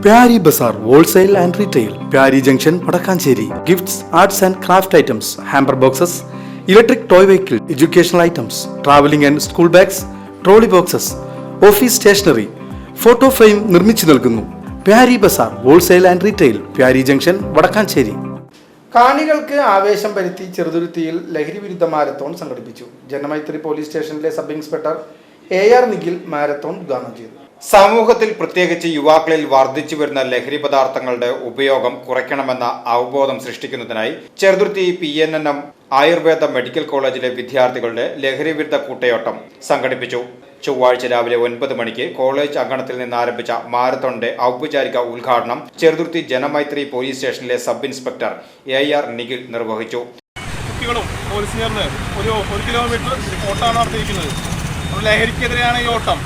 Pyari Bazaar Wholesale and Retail, Pyari Junction, Padakkancherry. Gifts, arts and craft items, hamper boxes, electric toy vehicle, educational items, traveling and school bags, trolley boxes, office stationery, photo frame നിർമ്മിച്ചു നൽകുന്നു. Pyari Bazaar Wholesale and Retail, Pyari Junction, Padakkancherry. കാണികൾക്ക് ആവേശം പരത്തി ചെറുതുരുത്തിയിൽ ലഹരി വിരുദ്ധ marathon സംഘടിപ്പിച്ചു. Janamaithri police സ്റ്റേഷനിലെ sub inspector AR Nikhil marathon ഉദ്ഘാടനം ചെയ്തു. സമൂഹത്തിൽ പ്രത്യേകിച്ച് യുവാക്കളിൽ വർദ്ധിച്ചു വരുന്ന ലഹരി പദാർത്ഥങ്ങളുടെ ഉപയോഗം കുറയ്ക്കണമെന്ന അവബോധം സൃഷ്ടിക്കുന്നതിനായി ചെറുതുരുത്തി PNNM ആയുർവേദ മെഡിക്കൽ കോളേജിലെ വിദ്യാർത്ഥികളുടെ ലഹരി വിരുദ്ധ കൂട്ടയോട്ടം സംഘടിപ്പിച്ചു. ചൊവ്വാഴ്ച രാവിലെ 9 മണിക്ക് കോളേജ് അങ്കണത്തിൽ നിന്ന് ആരംഭിച്ച മാരത്തോണിന്റെ ഔപചാരിക ഉദ്ഘാടനം ചെറുതുരുത്തി ജനമൈത്രി പോലീസ് സ്റ്റേഷനിലെ സബ് ഇൻസ്പെക്ടർ AR നിഖിൽ നിർവഹിച്ചു. കുട്ടികളും പോലീസ് ചേർന്ന് ഒരു കിലോമീറ്റർ ഓട്ടമാണ് നടത്തിയിരിക്കുന്നത്. ലഹരിക്കെതിരെയാണ് ഈ ഓട്ടം.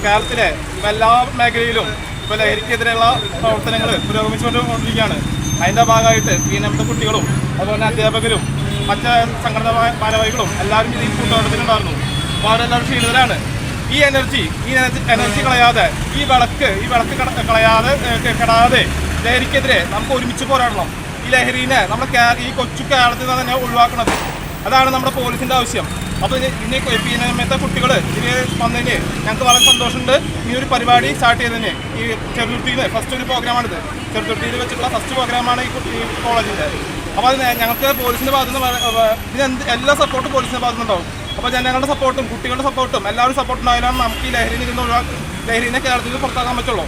കേരളത്തിലെ എല്ലാ മേഖലയിലും ഇപ്പോൾ ലഹരിക്കെതിരെയുള്ള പ്രവർത്തനങ്ങൾ പുരോഗമിച്ചുകൊണ്ടിരിക്കുകയാണ്. അതിൻ്റെ ഭാഗമായിട്ട് PNM കുട്ടികളും അതുപോലെ അധ്യാപകരും മറ്റ് സംഘടനാ ഭാരവാഹികളും എല്ലാവരും ഇതിൽ കൂട്ടോട്ടത്തിലുണ്ടായിരുന്നു. അപ്പോൾ അവരെല്ലാവരും ക്ഷീണിതരാണ്. ഈ എനർജി കളയാതെ ഈ വിളക്ക് കളയാതെ കെടാതെ ലഹരിക്കെതിരെ നമുക്ക് ഒരുമിച്ച് പോരാടണം. ഈ ലഹരീനെ നമ്മുടെ ഈ കൊച്ചു കേരളത്തിൽ നിന്ന് തന്നെ ഒഴിവാക്കുന്നത്. അതാണ് നമ്മുടെ പോലീസിൻ്റെ ആവശ്യം. അപ്പോൾ ഇനി PNM കുട്ടികൾ ഇതിന് വന്നതിന് ഞങ്ങൾക്ക് വളരെ സന്തോഷമുണ്ട്. ഈ ഒരു പരിപാടി സ്റ്റാർട്ട് ചെയ്തതിന് ഈ ചെറുതുരുത്തിയിൽ ഫസ്റ്റ് ഒരു പ്രോഗ്രാമാണിത്. ചെറുതുരുത്തിയിൽ വെച്ചിട്ടുള്ള ഫസ്റ്റ് പ്രോഗ്രാമാണ് ഈ കോളേജിൻ്റെ. അപ്പോൾ അത് ഞങ്ങൾക്ക് പോലീസിൻ്റെ ഭാഗത്തുനിന്ന് ഇതിന് എല്ലാ സപ്പോർട്ടും പോലീസിൻ്റെ ഭാഗത്തുനിന്നുണ്ടാവും. അപ്പോൾ ജനങ്ങളുടെ സപ്പോർട്ടും കുട്ടികളുടെ സപ്പോർട്ടും എല്ലാവരും സപ്പോർട്ടുണ്ടായാലാണ് നമുക്ക് ഈ ലഹരിനെ കേരളത്തിൽ നിന്ന് പുറത്താക്കാൻ പറ്റുള്ളൂ.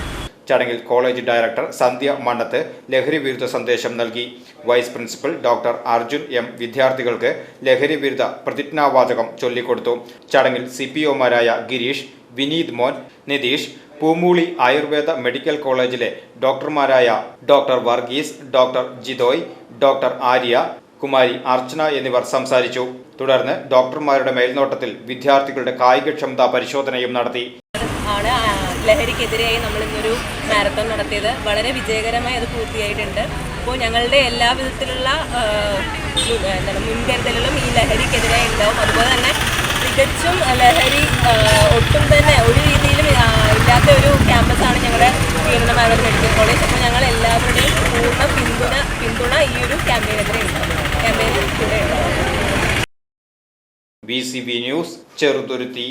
ചടങ്ങിൽ കോളേജ് ഡയറക്ടർ സന്ധ്യ മണ്ണത്ത് ലഹരി വിരുദ്ധ സന്ദേശം നൽകി. Vice principal doctor Arjun M വിദ്യാർത്ഥികൾക്ക് ലഹരി വിരുദ്ധ പ്രതിജ്ഞാവാചകം ചൊല്ലിക്കൊടുത്തു. ചടങ്ങിൽ CPOമാരായ ഗിരീഷ്, വിനീത് മോൻ, നിതീഷ്, പൂമൂളി ആയുർവേദ മെഡിക്കൽ കോളേജിലെ ഡോക്ടർമാരായ doctor Varghese, doctor Jithoy, doctor Arya, Kumari Archana എന്നിവർ സംസാരിച്ചു. തുടർന്ന് ഡോക്ടർമാരുടെ മേൽനോട്ടത്തിൽ വിദ്യാർത്ഥികളുടെ കായികക്ഷമതാ പരിശോധനയും നടത്തി. ലഹരിക്കെതിരെയായി നമ്മൾ ഇന്നൊരു മാരത്തോൺ നടത്തിയത് വളരെ വിജയകരമായി അത് പൂർത്തിയായിട്ടുണ്ട്. അപ്പോൾ ഞങ്ങളുടെ എല്ലാ വിധത്തിലുള്ള മുൻകരുതലുകളും ഈ ലഹരിക്കെതിരെ ഉണ്ടാവും. അതുപോലെ തന്നെ തികച്ചും ലഹരി ഒട്ടും തന്നെ ഒരു രീതിയിലും ഇല്ലാത്ത ഒരു ക്യാമ്പസാണ് ഞങ്ങളുടെ PNM ആയുർവേദ മെഡിക്കൽ കോളേജ്. അപ്പോൾ ഞങ്ങൾ എല്ലാവരുടെയും പൂർണ്ണ പിന്തുണ ഈ ഒരു ക്യാമ്പയിനെതിരെ ഉണ്ടാവും. ക്യാമ്പയിനിൽ കൂടെ ഉണ്ടാവും. VCB news Cheruthuruthy.